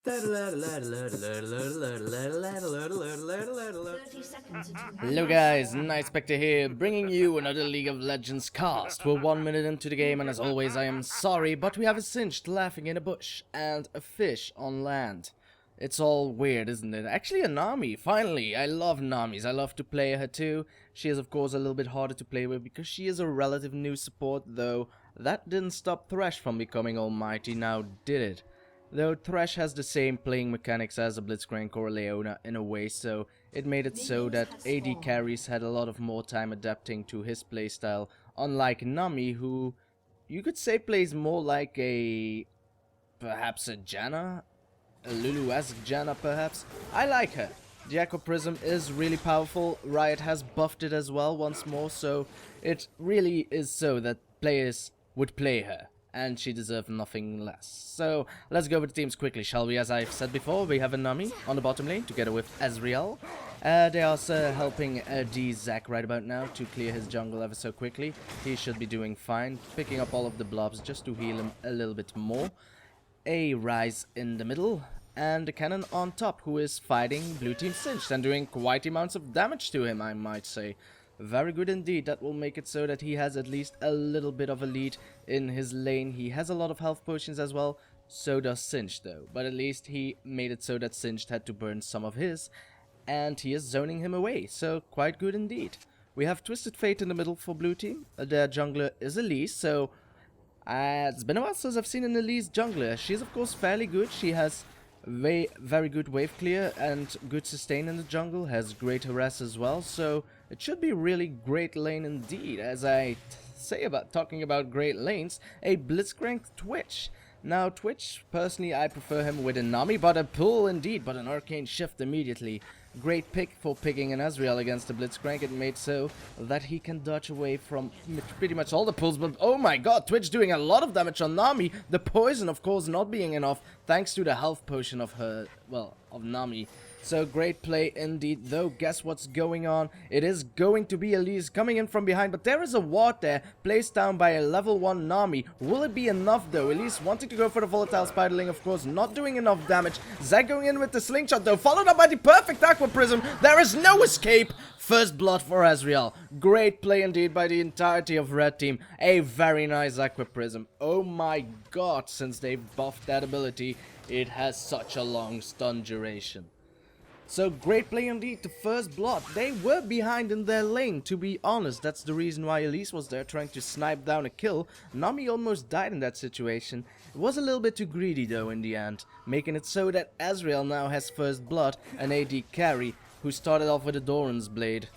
Hello guys, Nightspectre here, bringing you another League of Legends cast. We're 1 minute into the game and as always I am sorry, but we have a Singed laughing in a bush and a fish on land. It's all weird, isn't it? Actually a Nami, finally. I love Namis, I love to play her too. She is of course a little bit harder to play with because she is a relative new support, though that didn't stop Thresh from becoming almighty, now did it? Though Thresh has the same playing mechanics as a Blitzcrank or a Leona in a way, so it made it so that AD carries had a lot of more time adapting to his playstyle, unlike Nami, who you could say plays more like perhaps a Janna? A Lulu-esque Janna perhaps? I like her. The Aqua Prism is really powerful, Riot has buffed it as well once more, so it really is so that players would play her. And she deserved nothing less. So, let's go over the teams quickly, shall we? As I've said before, we have a Nami on the bottom lane, together with Ezreal. They are also helping Jiizux right about now to clear his jungle ever so quickly. He should be doing fine, picking up all of the blobs just to heal him a little bit more. A Ryze in the middle, and a Kennen on top, who is fighting blue team Singed and doing quite amounts of damage to him, I might say. Very good indeed. That will make it so that he has at least a little bit of a lead in his lane. He has a lot of health potions as well, so does Singed though. But at least he made it so that Singed had to burn some of his, and he is zoning him away, so quite good indeed. We have Twisted Fate in the middle for blue team. Their jungler is Elise, so it's been a while since I've seen an Elise jungler. She's of course fairly good. She has very good wave clear and good sustain in the jungle, has great harass as well, so it should be really great lane indeed. As I say about talking about great lanes, a Blitzcrank Twitch. Now Twitch, personally I prefer him with a Nami, but a pull indeed, but an arcane shift immediately. Great pick for picking an Ezreal against the Blitzcrank. It made so that he can dodge away from pretty much all the pulls, but oh my god, Twitch doing a lot of damage on Nami. The poison of course not being enough thanks to the health potion of her, well, of Nami. So great play indeed, though guess what's going on? It is going to be Elise coming in from behind, but there is a ward there, placed down by a level 1 Nami. Will it be enough though? Elise wanting to go for the volatile spiderling, of course, not doing enough damage. Zac going in with the slingshot though, followed up by the perfect Aqua Prism. There is no escape. First blood for Ezreal. Great play indeed by the entirety of Red Team. A very nice Aqua Prism. Oh my god, since they've buffed that ability, it has such a long stun duration. So great play indeed, the first blood. They were behind in their lane, to be honest. That's the reason why Elise was there trying to snipe down a kill. Nami almost died in that situation. It was a little bit too greedy though in the end, making it so that Ezreal now has first blood, an AD carry, who started off with a Doran's blade.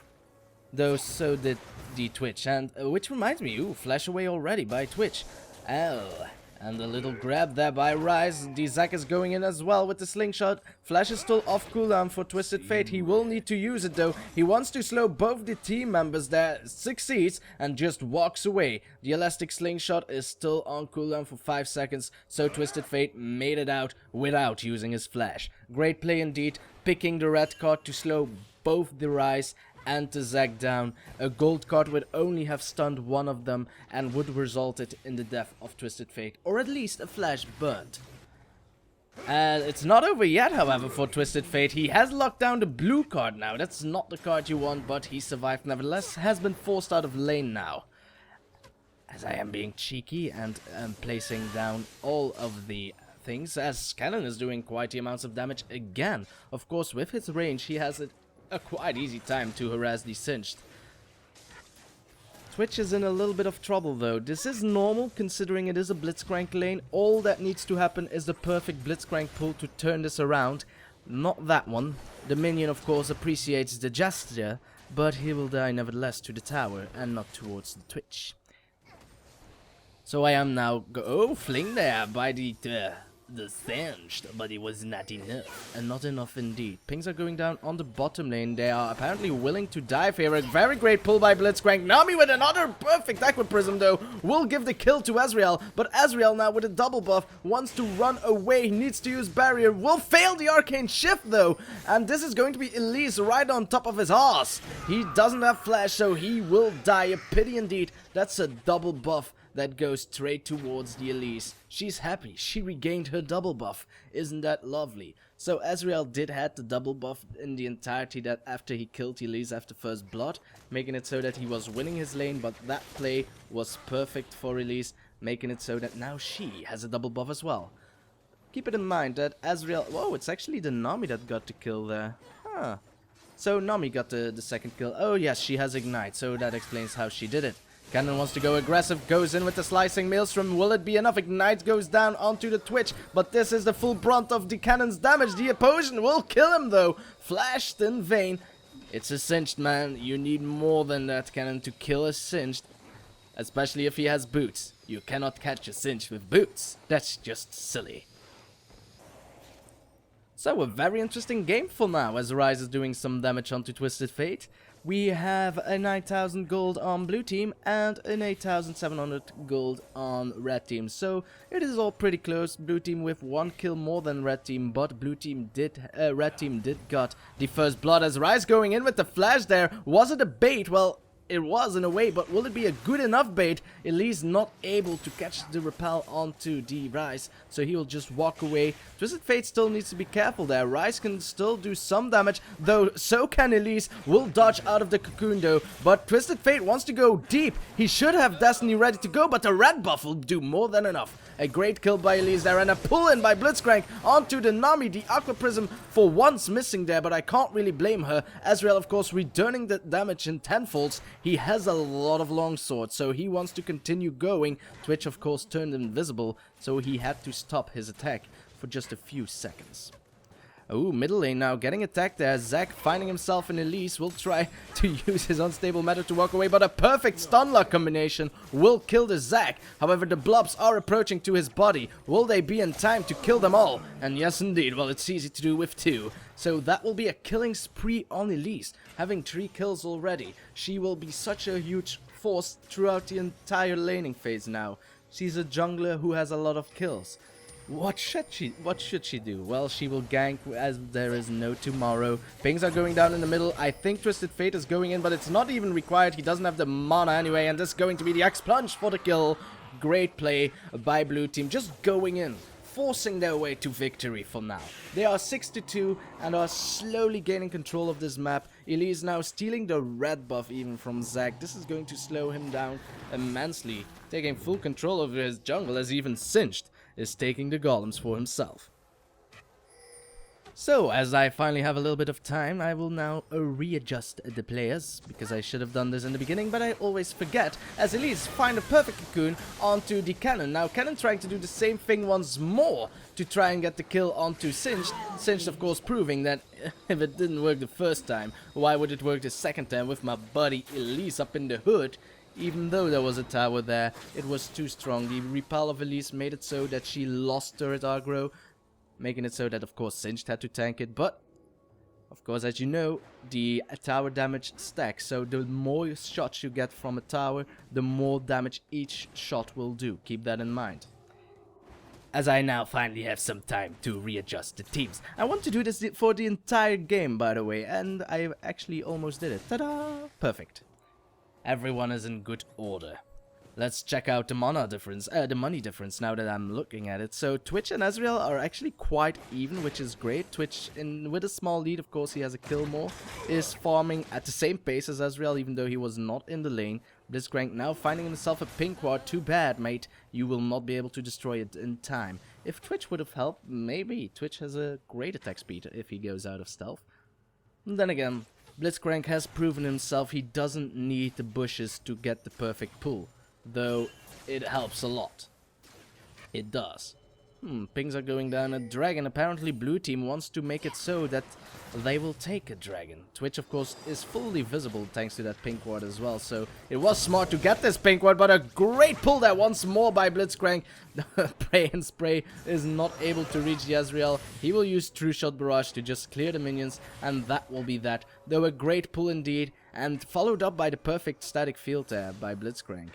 Though so did the Twitch, and which reminds me, flash away already by Twitch. Oh. And a little grab there by Ryze. Jiizux is going in as well with the slingshot. Flash is still off cooldown for Twisted Fate. He will need to use it though. He wants to slow both the team members there. Succeeds and just walks away. The elastic slingshot is still on cooldown for 5 seconds. So Twisted Fate made it out without using his flash. Great play indeed. Picking the red card to slow both the Ryze and the Zac down. A gold card would only have stunned one of them and would resulted in the death of Twisted Fate, or at least a flash burnt. It's not over yet, however, for Twisted Fate. He has locked down the blue card now. That's not the card you want, but he survived nevertheless. Has been forced out of lane now. As I am being cheeky and placing down all of the things, as Kennen is doing quite the amounts of damage again. Of course, with his range, he has a quite easy time to harass the Singed. Twitch is in a little bit of trouble though. This is normal considering it is a Blitzcrank lane. All that needs to happen is the perfect Blitzcrank pull to turn this around. Not that one. The minion of course appreciates the gesture, but he will die nevertheless to the tower and not towards the Twitch. So I am now fling there by the Singed, but it was not enough, and not enough indeed. Pings are going down on the bottom lane. They are apparently willing to dive here. A very great pull by Blitzcrank. Nami with another perfect Aqua Prism though will give the kill to Ezreal, but Ezreal now with a double buff wants to run away. He needs to use barrier, will fail the arcane shift though, and this is going to be Elise right on top of his ass. He doesn't have flash, so he will die. A pity indeed. That's a double buff that goes straight towards the Elise. She's happy, she regained her double buff. Isn't that lovely? So Ezreal did have the double buff in the entirety that after he killed Elise after first blood, making it so that he was winning his lane, but that play was perfect for Elise, making it so that now she has a double buff as well. Keep it in mind that Ezreal... Whoa, it's actually the Nami that got the kill there. Huh. So Nami got the second kill. Oh yes, she has Ignite, so that explains how she did it. Kennen wants to go aggressive, goes in with the slicing maelstrom. Will it be enough? Ignite goes down onto the Twitch, but this is the full brunt of the Kennen's damage. The opposition will kill him though. Flashed in vain. It's a Singed, man. You need more than that, Kennen, to kill a Singed. Especially if he has boots. You cannot catch a Singed with boots. That's just silly. So, a very interesting game for now, as Ryze is doing some damage onto Twisted Fate. We have a 9,000 gold on blue team and an 8,700 gold on red team. So, it is all pretty close. Blue team with 1 kill more than red team, but red team did got the first blood as Ryze going in with the flash there. Was it a bait? Well, it was in a way, but will it be a good enough bait? Elise not able to catch the repel onto the Ryze, so he will just walk away. Twisted Fate still needs to be careful there. Ryze can still do some damage, though so can Elise. Will dodge out of the cocoon though, but Twisted Fate wants to go deep. He should have Destiny ready to go, but the red buff will do more than enough. A great kill by Elise there and a pull in by Blitzcrank onto the Nami. The Aqua Prism for once missing there, but I can't really blame her. Ezreal, of course, returning the damage in tenfolds. He has a lot of longsword, so he wants to continue going. Twitch, of course, turned invisible, so he had to stop his attack for just a few seconds. Oh, middle lane now getting attacked there. Zac finding himself in Elise will try to use his unstable meta to walk away, but a perfect stun lock combination will kill the Zac. However, the blobs are approaching to his body. Will they be in time to kill them all? And yes, indeed. Well, it's easy to do with 2. So that will be a killing spree on Elise, having 3 kills already. She will be such a huge force throughout the entire laning phase now. She's a jungler who has a lot of kills. What should she do? Well, she will gank as there is no tomorrow. Pings are going down in the middle. I think Twisted Fate is going in, but it's not even required. He doesn't have the mana anyway, and this is going to be the X-Plunge for the kill. Great play by blue team, just going in, forcing their way to victory for now. They are 6-2 and are slowly gaining control of this map. Elise now stealing the red buff even from Zac. This is going to slow him down immensely, taking full control over his jungle as even Singed is taking the golems for himself. So, as I finally have a little bit of time, I will now readjust the players, because I should have done this in the beginning, but I always forget, as Elise find a perfect cocoon onto the Kennen. Now, Kennen trying to do the same thing once more to try and get the kill onto Singed. Singed, of course, proving that if it didn't work the first time, why would it work the second time with my buddy Elise up in the hood? Even though there was a tower there, it was too strong. The repel of Elise made it so that she lost turret aggro, making it so that, of course, Singed had to tank it. But, of course, as you know, the tower damage stacks. So the more shots you get from a tower, the more damage each shot will do. Keep that in mind. As I now finally have some time to readjust the teams. I want to do this for the entire game, by the way, and I actually almost did it. Ta-da! Perfect. Everyone is in good order. Let's check out the money difference now that I'm looking at it. So Twitch and Ezreal are actually quite even, which is great. Twitch, with a small lead, of course, he has a kill more, is farming at the same pace as Ezreal, even though he was not in the lane. Blitzcrank now finding himself a pink ward. Too bad, mate. You will not be able to destroy it in time. If Twitch would have helped, maybe. Twitch has a great attack speed if he goes out of stealth. And then again, Blitzcrank has proven himself he doesn't need the bushes to get the perfect pull, though it helps a lot. It does. Pings are going down a dragon. Apparently blue team wants to make it so that they will take a dragon. Twitch, of course, is fully visible thanks to that pink ward as well, so it was smart to get this pink ward, but a great pull there once more by Blitzcrank. Pray and Spray is not able to reach the Ezreal. He will use True Shot Barrage to just clear the minions, and that will be that. Though a great pull indeed, and followed up by the perfect static field there by Blitzcrank.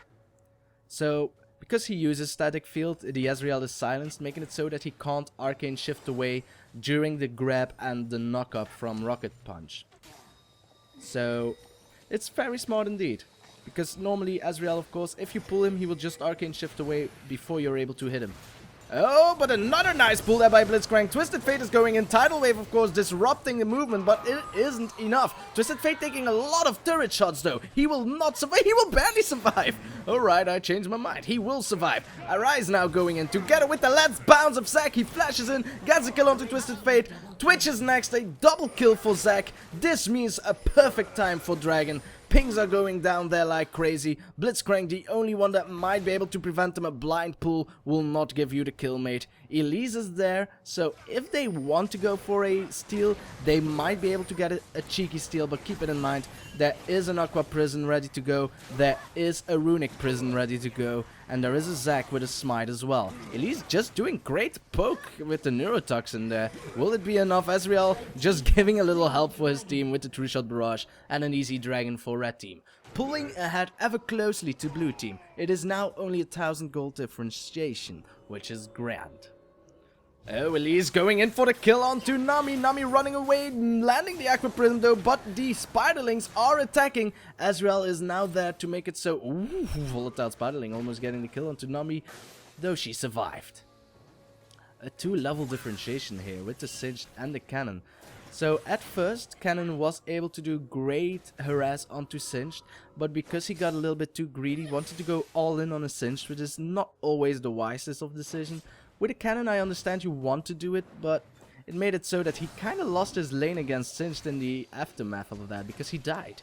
So, because he uses static field, the Ezreal is silenced, making it so that he can't arcane shift away during the grab and the knock-up from Rocket Punch. So, it's very smart indeed, Because normally Ezreal, of course, if you pull him, he will just arcane shift away before you're able to hit him. Oh, but another nice pull there by Blitzcrank. Twisted Fate is going in. Tidal Wave, of course, disrupting the movement, but it isn't enough. Twisted Fate taking a lot of turret shots, though. He will not survive. He will barely survive. Alright, I changed my mind. He will survive. Ryze now going in together with the Let's Bounce of Zac. He flashes in, gets a kill onto Twisted Fate. Twitch is next, a double kill for Zac. This means a perfect time for Dragon. Pings are going down there like crazy. Blitzcrank, the only one that might be able to prevent them. A blind pull will not give you the kill, mate. Elise is there, so if they want to go for a steal, they might be able to get a cheeky steal, but keep it in mind, there is an Aqua Prison ready to go, there is a Runic Prison ready to go, and there is a Zac with a Smite as well. Elise just doing great poke with the Neurotoxin there. Will it be enough? Ezreal just giving a little help for his team with the True Shot Barrage and an easy Dragon for red team. Pulling ahead ever closely to blue team. It is now only 1,000 gold differentiation, which is grand. Oh, Elise going in for the kill onto Nami. Nami running away, landing the Aqua Prism though, but the Spiderlings are attacking. Ezreal is now there to make it so. Ooh, volatile Spiderling almost getting the kill onto Nami, though she survived. A 2-level differentiation here with the Singed and the Kennen. So at first, Kennen was able to do great harass onto Singed, but because he got a little bit too greedy, wanted to go all in on a Singed, which is not always the wisest of decisions. With a Kennen, I understand you want to do it, but it made it so that he kind of lost his lane against Singed in the aftermath of that, because he died.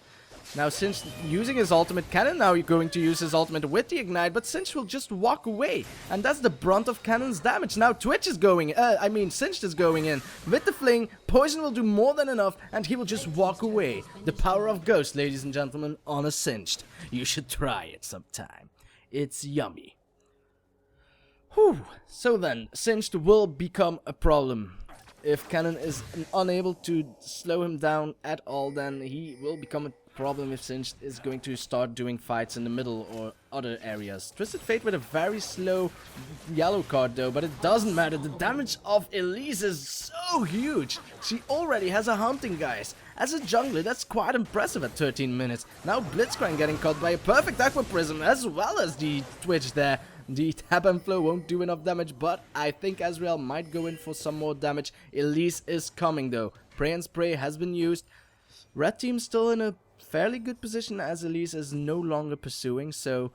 Now, Singed using his ultimate, Kennen now going to use his ultimate with the ignite, but Singed will just walk away, and that's the brunt of Kennen's damage. Now, Singed is going in with the fling. Poison will do more than enough, and he will just walk away. The power of Ghost, ladies and gentlemen, on a Singed. You should try it sometime. It's yummy. Whew. So then, Singed will become a problem. If Kennen is unable to slow him down at all, then he will become a problem if Singed is going to start doing fights in the middle or other areas. Twisted Fate with a very slow yellow card though, but it doesn't matter. The damage of Elise is so huge. She already has a hunting, guys. As a jungler, that's quite impressive at 13 minutes. Now Blitzcrank getting caught by a perfect Aqua Prism as well as the Twitch there. The tap and flow won't do enough damage, but I think Ezreal might go in for some more damage. Elise is coming though. Pray and Spray has been used. Red team still in a fairly good position as Elise is no longer pursuing, so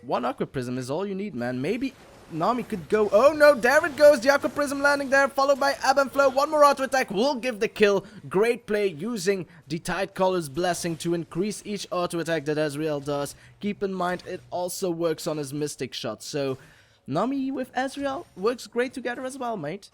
one Aqua Prism is all you need, man. Maybe Nami could go. Oh no, there it goes. The Aqua Prism landing there, followed by Ebb and Flow. One more auto attack will give the kill. Great play using the Tidecaller's Blessing to increase each auto attack that Ezreal does. Keep in mind, it also works on his Mystic Shot. So Nami with Ezreal works great together as well, mate.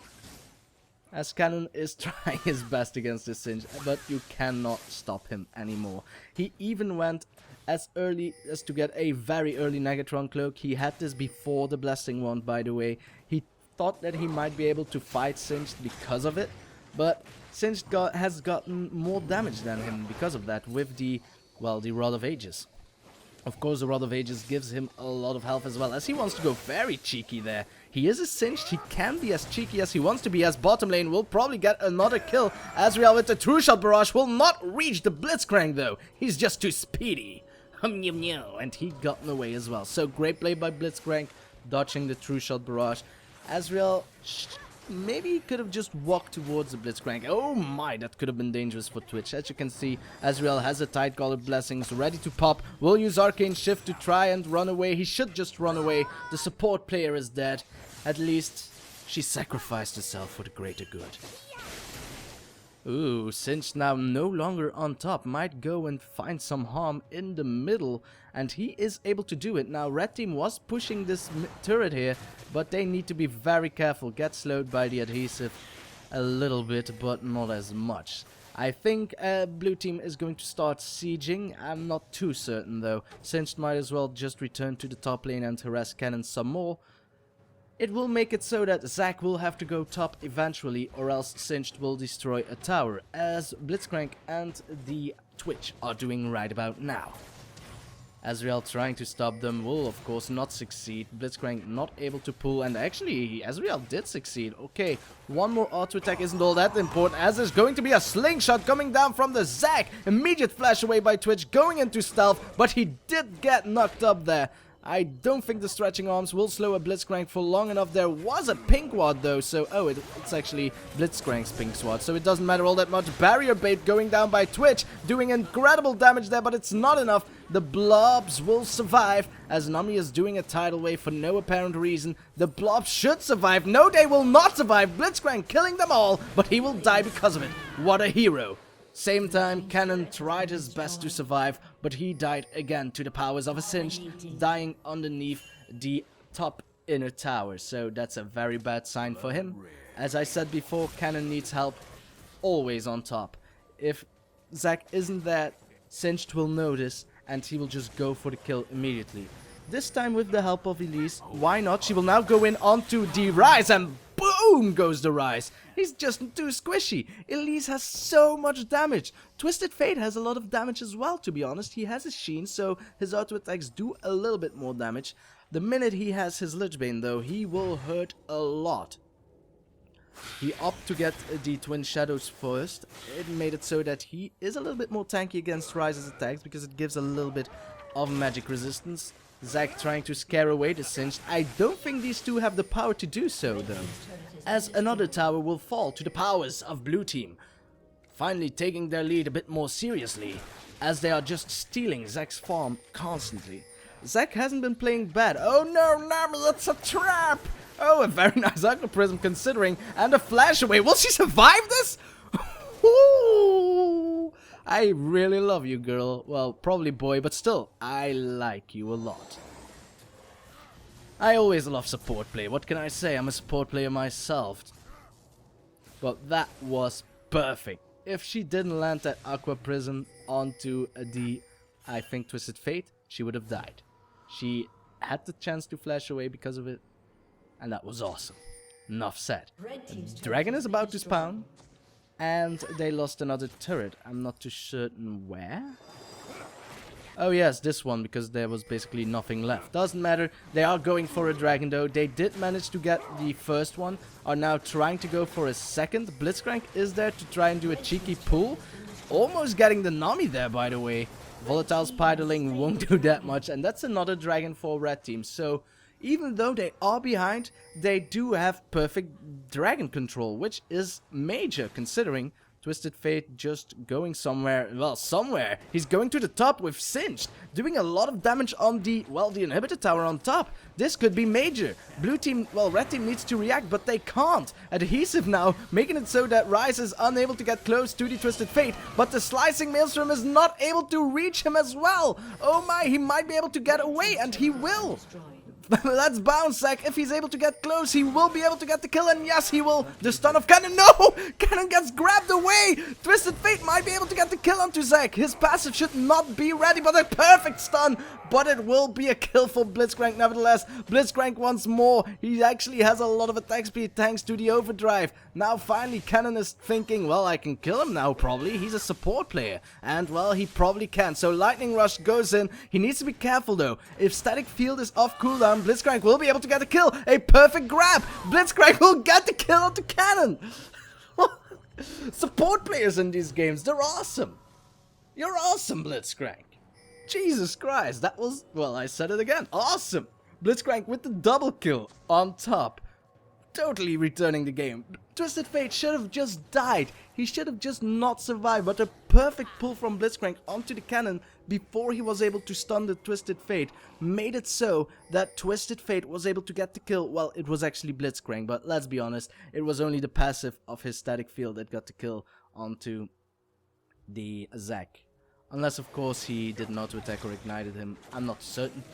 As Kennen is trying his best against this Singed, but you cannot stop him anymore. He even went as early as to get a very early Negatron Cloak. He had this before the Blessing wand, by the way. He thought that he might be able to fight Singed because of it, but Singed has gotten more damage than him because of that with the, well, the Rod of Ages. Of course, the Rod of Ages gives him a lot of health as well, as he wants to go very cheeky there. He is a Singed, he can be as cheeky as he wants to be, as bottom lane will probably get another kill. Ezreal with the True Shot Barrage will not reach the Blitzcrank though. He's just too speedy. And he got in the way as well. So great play by Blitzcrank, dodging the True Shot Barrage. Ezreal, maybe he could have just walked towards the Blitzcrank. Oh my, that could have been dangerous for Twitch. As you can see, Ezreal has a Tidecaller Blessings ready to pop. Will use Arcane Shift to try and run away. He should just run away. The support player is dead. At least she sacrificed herself for the greater good. Ooh, Singed now no longer on top, might go and find some harm in the middle, and he is able to do it. Now, red team was pushing this turret here, but they need to be very careful. Get slowed by the adhesive a little bit, but not as much. I think blue team is going to start sieging. I'm not too certain though. Singed might as well just return to the top lane and harass Kennen some more. It will make it so that Zac will have to go top eventually, or else Singed will destroy a tower, as Blitzcrank and the Twitch are doing right about now. Ezreal trying to stop them will of course not succeed. Blitzcrank not able to pull, and actually Ezreal did succeed. Okay, one more auto attack isn't all that important, as there's going to be a slingshot coming down from the Zac. Immediate flash away by Twitch, going into stealth, but he did get knocked up there. I don't think the stretching arms will slow a Blitzcrank for long enough. There was a pink ward though, so it's actually Blitzcrank's pink sword, so it doesn't matter all that much. Barrier bait going down by Twitch, doing incredible damage there, but it's not enough. The blobs will survive, as Nami is doing a tidal wave for no apparent reason. The blobs should survive. No, they will not survive. Blitzcrank killing them all, but he will die because of it. What a hero. Same time, Kennen tried his best to survive, but he died again to the powers of a Singed, dying underneath the top inner tower. So that's a very bad sign for him. As I said before, Kennen needs help, always on top. If Zac isn't there, Singed will notice, and he will just go for the kill immediately. This time with the help of Elise, why not? She will now go in onto the Ryze, and boom goes the Ryze. He's just too squishy. Elise has so much damage. Twisted Fate has a lot of damage as well, to be honest. He has a Sheen, so his auto attacks do a little bit more damage. The minute he has his Lichbane though, he will hurt a lot. He opted to get the Twin Shadows first. It made it so that he is a little bit more tanky against Ryze's attacks, because it gives a little bit of magic resistance. Zac trying to scare away the Singed. I don't think these two have the power to do so though, as another tower will fall to the powers of blue team, finally taking their lead a bit more seriously, as they are just stealing Zac's farm constantly. Zac hasn't been playing bad. Oh no, Nami, it's a trap! Oh, a very nice Aqua Prism considering, and a flash away. Will she survive this? Ooh, I really love you, girl. Well, probably boy, but still, I like you a lot. I always love support play. What can I say? I'm a support player myself. But that was perfect. If she didn't land that Aqua Prism onto the, I think, Twisted Fate, she would have died. She had the chance to flash away because of it, and that was awesome. Enough said. Dragon is about to spawn, and they lost another turret. I'm not too certain where. Oh yes, this one, because there was basically nothing left. Doesn't matter, they are going for a dragon though. They did manage to get the first one, are now trying to go for a second. Blitzcrank is there to try and do a cheeky pull. Almost getting the Nami there, by the way. Volatile Spiderling won't do that much, and that's another dragon for red team. So even though they are behind, they do have perfect dragon control, which is major considering Twisted Fate just going somewhere, well, somewhere. He's going to the top with Singed, doing a lot of damage on the, well, the inhibitor tower on top. This could be major. Blue team, well, red team needs to react, but they can't. Adhesive now, making it so that Ryze is unable to get close to the Twisted Fate, but the Slicing Maelstrom is not able to reach him as well. Oh my, he might be able to get away, and he will. Let's bounce, Zac. If he's able to get close, he will be able to get the kill, and yes, he will. The stun of Kennen. No! Kennen gets grabbed away. Twisted Fate might be able to get the kill onto Zac. His passive should not be ready, but a perfect stun. But it will be a kill for Blitzcrank nevertheless. Blitzcrank once more. He actually has a lot of attack speed thanks to the overdrive. Now finally Kennen is thinking, well, I can kill him now probably. He's a support player. And well, he probably can. So Lightning Rush goes in. He needs to be careful though. If Static Field is off cooldown, Blitzcrank will be able to get a kill. A perfect grab. Blitzcrank will get the kill onto Kennen. Support players in these games, they're awesome. You're awesome, Blitzcrank. Jesus Christ, that was, well, I said it again, awesome. Blitzcrank with the double kill on top. Totally returning the game. Twisted Fate should have just died. He should have just not survived, but a perfect pull from Blitzcrank onto the cannon before he was able to stun the Twisted Fate made it so that Twisted Fate was able to get the kill. Well, it was actually Blitzcrank, but let's be honest, it was only the passive of his static field that got the kill onto the Zac. Unless, of course, he did not attack or ignited him. I'm not certain.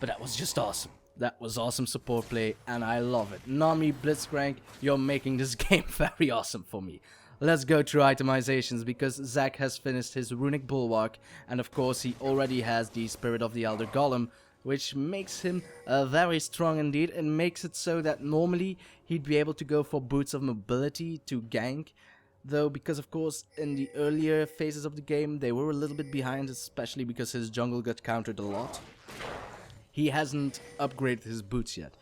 But that was just awesome. That was awesome support play, and I love it. Nami, Blitzcrank, you're making this game very awesome for me. Let's go through itemizations, because Zac has finished his Runic Bulwark, and of course he already has the Spirit of the Elder Golem, which makes him very strong indeed, and makes it so that normally he'd be able to go for Boots of Mobility to gank. though, because of course in the earlier phases of the game they were a little bit behind, especially because his jungle got countered a lot. He hasn't upgraded his boots yet.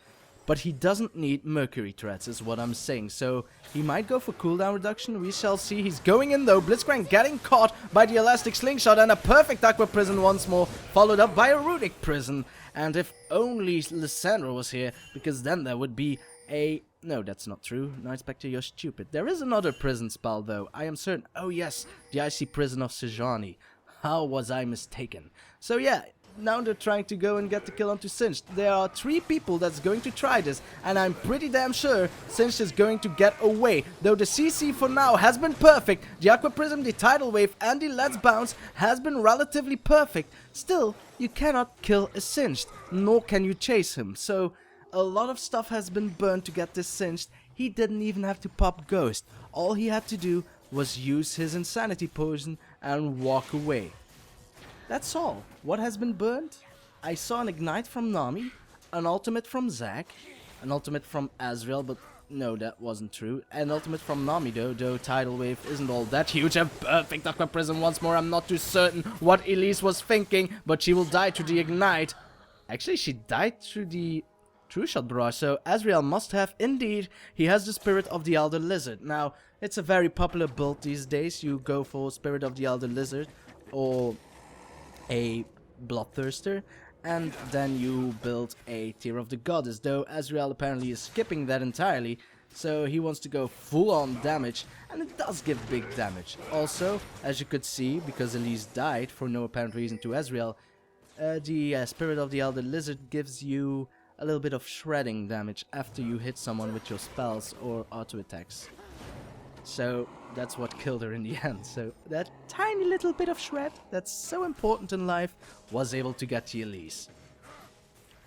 But he doesn't need Mercury threats is what I'm saying, so he might go for cooldown reduction, we shall see. He's going in though, Blitzcrank getting caught by the elastic slingshot and a perfect Aqua Prison once more, followed up by a Runic Prison. And if only Lissandra was here, because then there would be a... No, that's not true. Nightspectre, you're stupid. There is another prison spell though, I am certain. Oh yes, the Icy Prison of Sejuani. How was I mistaken? So yeah, now they're trying to go and get the kill onto Singed. There are 3 people that's going to try this, and I'm pretty damn sure Singed is going to get away. Though the CC for now has been perfect, the Aqua Prism, the Tidal Wave, and the Let's Bounce has been relatively perfect. Still, you cannot kill a Singed, nor can you chase him. So, a lot of stuff has been burned to get this Singed. He didn't even have to pop Ghost. All he had to do was use his Insanity Potion and walk away. That's all. What has been burned? I saw an Ignite from Nami, an ultimate from Zac, an ultimate from Ezreal, but no, that wasn't true. An ultimate from Nami though Tidal Wave isn't all that huge. A perfect Aqua Prism once more. I'm not too certain what Elise was thinking, but she will die to the Ignite. Actually, she died through the True Shot barrage, so Ezreal must have indeed. He has the Spirit of the Elder Lizard. Now, it's a very popular build these days. You go for Spirit of the Elder Lizard or a Bloodthirster, and then you build a Tear of the Goddess, though Ezreal apparently is skipping that entirely, so he wants to go full on damage, and it does give big damage. Also, as you could see, because Elise died for no apparent reason to Ezreal, the Spirit of the Elder Lizard gives you a little bit of shredding damage after you hit someone with your spells or auto attacks. So that's what killed her in the end. So that tiny little bit of shred that's so important in life was able to get to Elise.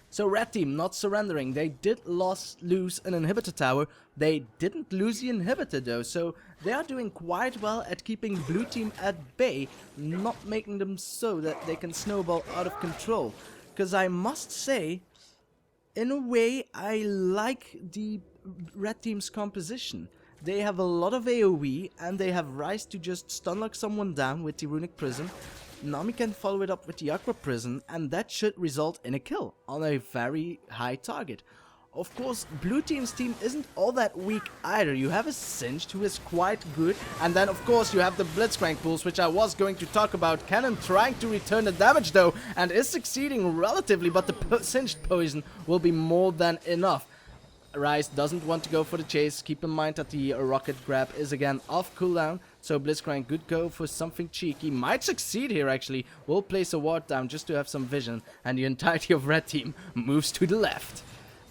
So red team not surrendering. They did lose an inhibitor tower. They didn't lose the inhibitor though. So they are doing quite well at keeping blue team at bay, not making them so that they can snowball out of control. Because I must say, in a way, I like the red team's composition. They have a lot of AoE, and they have Ryze to just stunlock someone down with the Runic Prism. Nami can follow it up with the Aqua Prism, and that should result in a kill on a very high target. Of course, blue team's team isn't all that weak either. You have a Singed who is quite good, and then of course you have the Blitzcrank pools, which I was going to talk about. Kennen trying to return the damage though, and is succeeding relatively, but the Singed poison will be more than enough. Ryze doesn't want to go for the chase. Keep in mind that the rocket grab is again off cooldown, so Blitzcrank could go for something cheeky. Might succeed here actually. Will place a ward down just to have some vision, and the entirety of red team moves to the left.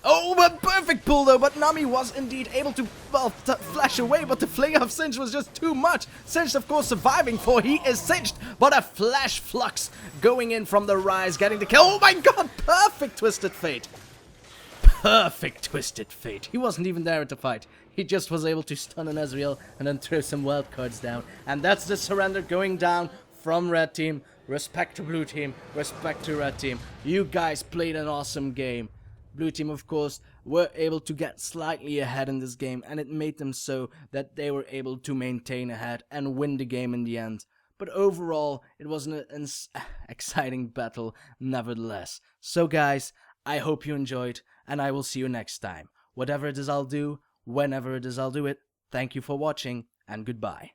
Oh, a perfect pull though, but Nami was indeed able to, well, flash away, but the fling of Singed was just too much. Singed, of course, surviving, for he is Singed, but a flash flux going in from the Ryze, getting the kill. Oh my god, perfect Twisted Fate. Perfect Twisted Fate. He wasn't even there at the fight. He just was able to stun an Ezreal and then throw some wild cards down. And that's the surrender going down from red team. Respect to blue team, respect to red team. You guys played an awesome game. Blue team, of course, were able to get slightly ahead in this game, and it made them so that they were able to maintain ahead and win the game in the end. But overall, it was an exciting battle nevertheless. So guys, I hope you enjoyed, and I will see you next time. Whatever it is I'll do, whenever it is I'll do it, thank you for watching, and goodbye.